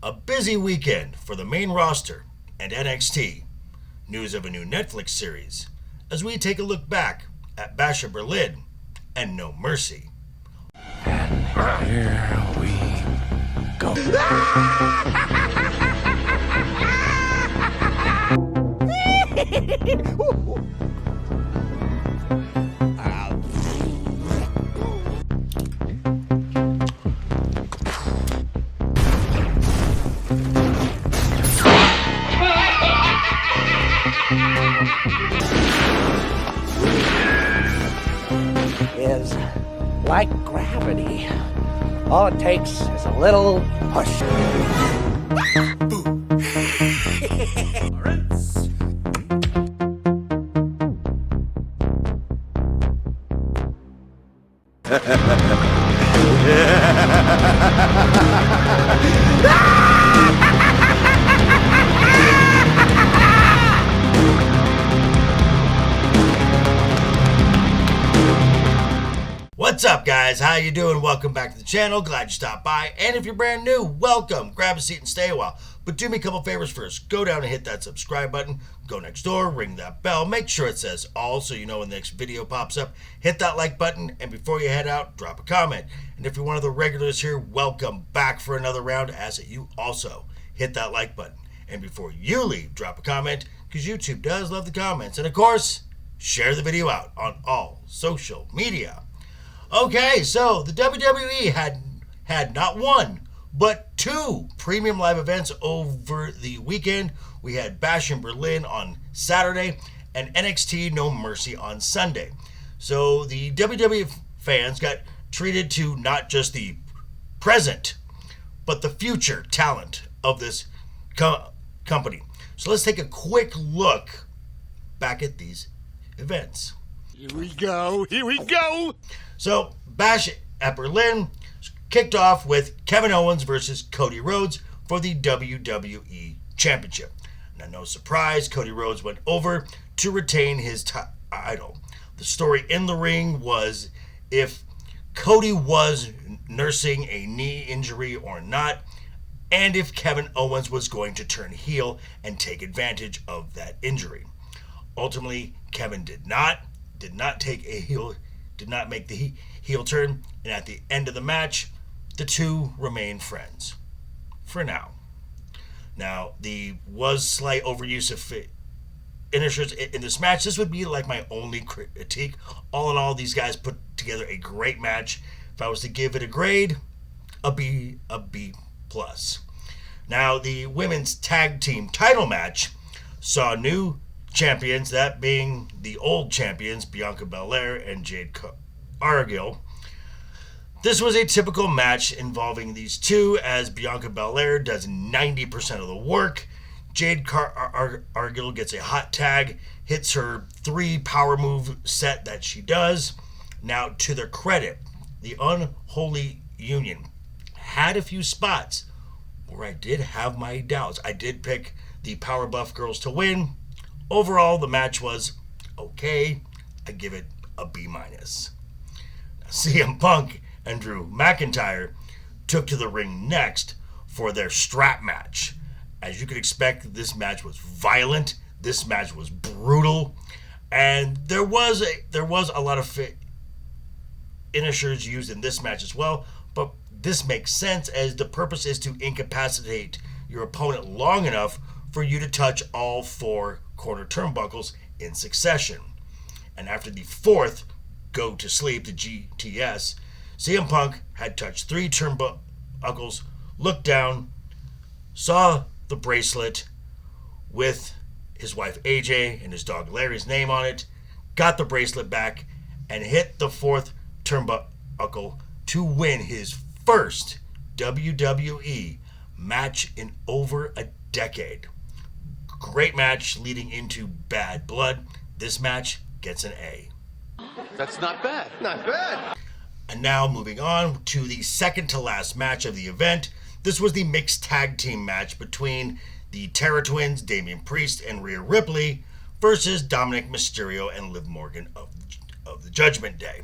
A busy weekend for the main roster and NXT. News of a new Netflix series as we take a look back at Bash at Berlin and No Mercy. And here we go. Is like gravity. All it takes is a little push. What's up, guys? How you doing? Welcome back to the channel. Glad you stopped by. And if you're brand new, welcome. Grab a seat and stay a while. But do me a couple favors first. Go down and hit that subscribe button. Go next door, ring that bell. Make sure it says all so you know when the next video pops up. Hit that like button. And before you head out, drop a comment. And if you're one of the regulars here, welcome back for another round. As you also hit that like button. And before you leave, drop a comment, because YouTube does love the comments. And of course, share the video out on all social media. Okay, so the WWE had not one, but two premium live events over the weekend. We had Bash in Berlin on Saturday and NXT No Mercy on Sunday. So the WWE fans got treated to not just the present, but the future talent of this company. So let's take a quick look back at these events. Here we go. So, Bash at Berlin kicked off with Kevin Owens versus Cody Rhodes for the WWE Championship. Now, no surprise, Cody Rhodes went over to retain his title. The story in the ring was if Cody was nursing a knee injury or not, and if Kevin Owens was going to turn heel and take advantage of that injury. Ultimately, Kevin did not make the heel turn, and at the end of the match, the two remain friends. For now. Now, the was slight overuse of finishers in this match. This would be like my only critique. All in all, these guys put together a great match. If I was to give it a grade, a B plus. Now, the women's tag team title match saw new champions, that being the old champions, Bianca Belair and Jade Cargill. This was a typical match involving these two, as Bianca Belair does 90% of the work. Jade Cargill gets a hot tag, hits her 3 power move set that she does. Now, to their credit, the Unholy Union had a few spots where I did have my doubts. I did pick the Power Buff Girls to win. Overall, the match was okay. I give it a B-. Now, CM Punk and Drew McIntyre took to the ring next for their strap match. As you could expect, this match was violent. This match was brutal, and there was a lot of finishers used in this match as well. But this makes sense, as the purpose is to incapacitate your opponent long enough for you to touch all 4 corner turnbuckles in succession. And after the 4th go to sleep, the GTS, CM Punk had touched 3 turnbuckles, looked down, saw the bracelet with his wife AJ and his dog Larry's name on it, got the bracelet back, and hit the 4th turnbuckle to win his first WWE match in over a decade. Great match leading into Bad Blood. This match gets an A. That's not bad. Not bad. And now moving on to the second to last match of the event. This was the mixed tag team match between the Terra Twins, Damian Priest and Rhea Ripley, versus Dominic Mysterio and Liv Morgan of the Judgment Day.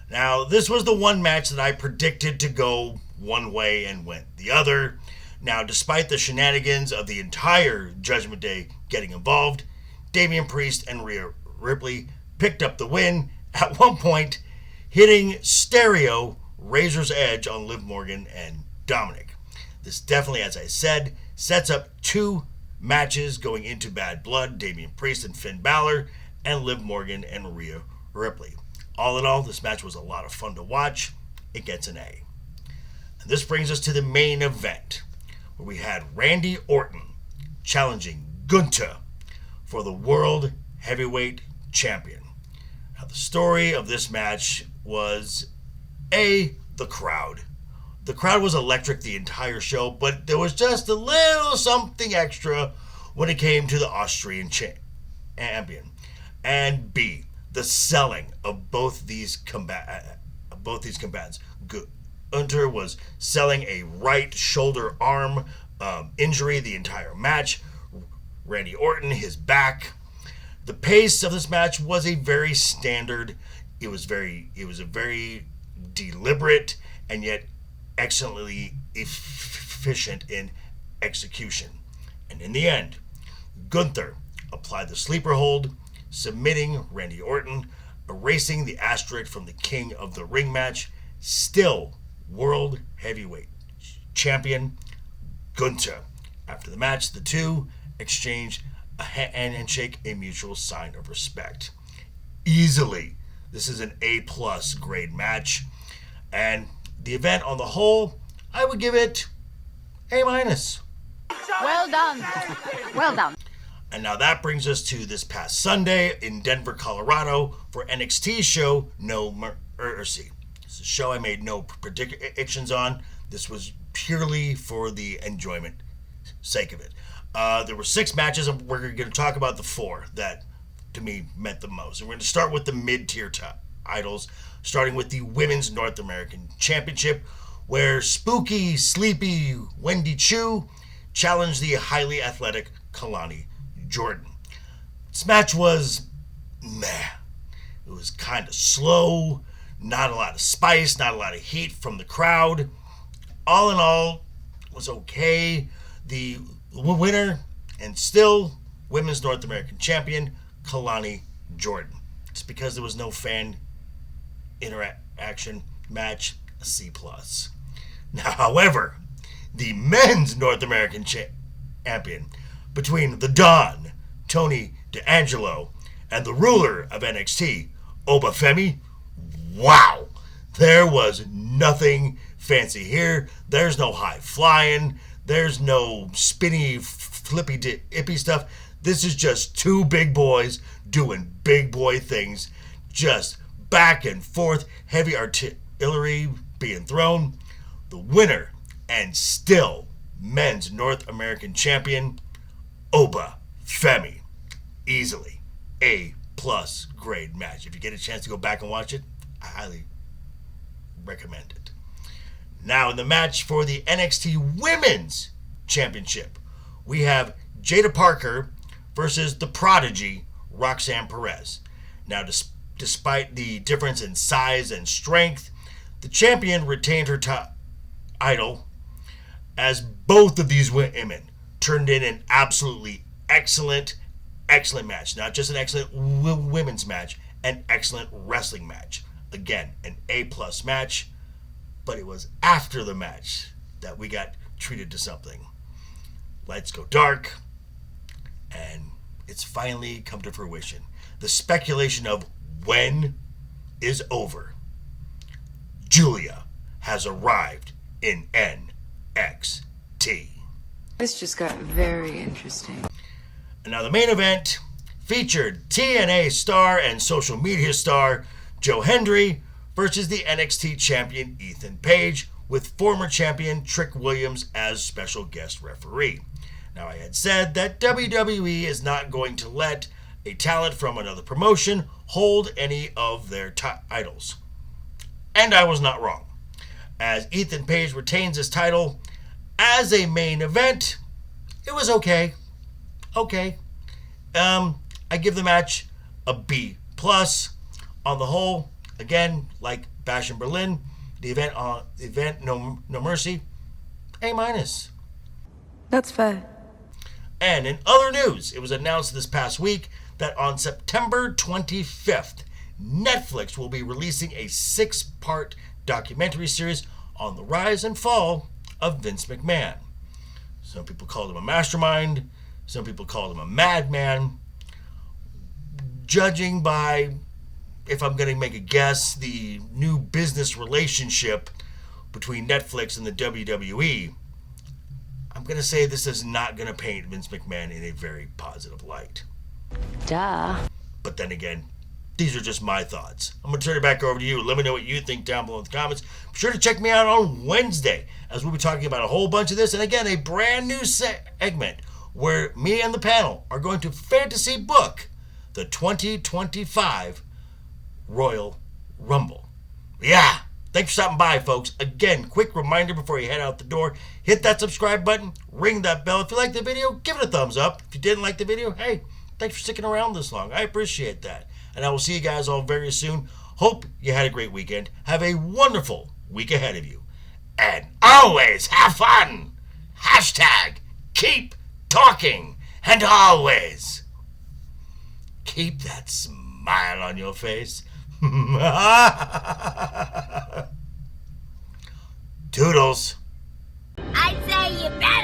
Now, this was the one match that I predicted to go one way and went the other. Now, despite the shenanigans of the entire Judgment Day getting involved, Damian Priest and Rhea Ripley picked up the win, at one point hitting stereo Razor's Edge on Liv Morgan and Dominic. This definitely, as I said, sets up two matches going into Bad Blood, Damian Priest and Finn Balor, and Liv Morgan and Rhea Ripley. All in all, this match was a lot of fun to watch. It gets an A. And this brings us to the main event, where we had Randy Orton challenging Gunther for the World Heavyweight Champion. Now, the story of this match was the crowd. The crowd was electric the entire show, but there was just a little something extra when it came to the Austrian champion. And B, the selling of both these combatants. Gunther was selling a right shoulder arm injury the entire match. Randy Orton, his back. The pace of this match was a very standard. It was a very deliberate and yet excellently efficient in execution. And in the end, Gunther applied the sleeper hold, submitting Randy Orton, erasing the asterisk from the King of the Ring match. Still World Heavyweight Champion Gunther. After the match, the two exchanged a handshake, a mutual sign of respect. Easily, this is an A+ grade match. And the event on the whole, I would give it A-. Well done. Well done. And now that brings us to this past Sunday in Denver, Colorado for NXT's show, No Mercy. It's a show I made no predictions on. This was purely for the enjoyment sake of it. There were 6 matches, and we're going to talk about the 4 that, to me, meant the most. And we're going to start with the mid-tier titles, starting with the Women's North American Championship, where spooky, sleepy Wendy Chu challenged the highly athletic Kalani Jordan. This match was meh. It was kind of slow, not a lot of spice, not a lot of heat from the crowd. All in all, it was okay. The winner, and still Women's North American Champion, Kalani Jordan. It's because there was no fan interaction match, a C+. Now, however, the Men's North American Champion between the Don, Tony D'Angelo, and the ruler of NXT, Oba Femi, wow, there was nothing fancy here. There's no high flying. There's no spinny, flippy, dippy stuff. This is just two big boys doing big boy things, just back and forth, heavy artillery being thrown. The winner, and still Men's North American Champion, Oba Femi. Easily A+ grade match. If you get a chance to go back and watch it, I highly recommend it. Now, in the match for the NXT Women's Championship, we have Jada Parker versus the prodigy, Roxanne Perez. Now, despite the difference in size and strength, the champion retained her title, as both of these women turned in an absolutely excellent match. Not just an excellent women's match, an excellent wrestling match. Again, an A+ match, but it was after the match that we got treated to something. Lights go dark, and it's finally come to fruition. The speculation of when is over. Julia has arrived in NXT. This just got very interesting. And now the main event featured TNA star and social media star Joe Hendry versus the NXT champion Ethan Page, with former champion Trick Williams as special guest referee. Now, I had said that WWE is not going to let a talent from another promotion hold any of their titles. And I was not wrong, as Ethan Page retains his title as a main event. It was okay. I give the match a B+. On the whole, again, like Bash in Berlin, the event No Mercy, A-. That's fair. And in other news, it was announced this past week that on September 25th, Netflix will be releasing a 6-part documentary series on the rise and fall of Vince McMahon. Some people called him a mastermind. Some people called him a madman. Judging by, if I'm going to make a guess, the new business relationship between Netflix and the WWE, I'm going to say this is not going to paint Vince McMahon in a very positive light. Duh. But then again, these are just my thoughts. I'm going to turn it back over to you. Let me know what you think down below in the comments. Be sure to check me out on Wednesday, as we'll be talking about a whole bunch of this. And again, a brand new segment where me and the panel are going to fantasy book the 2025 Royal Rumble. Yeah, thanks for stopping by, folks. Again, quick reminder before you head out the door, hit that subscribe button, ring that bell. If you liked the video, give it a thumbs up. If you didn't like the video, hey, thanks for sticking around this long. I appreciate that. And I will see you guys all very soon. Hope you had a great weekend. Have a wonderful week ahead of you. And always have fun. Hashtag keep talking. And always keep that smile on your face. Toodles. I say you better.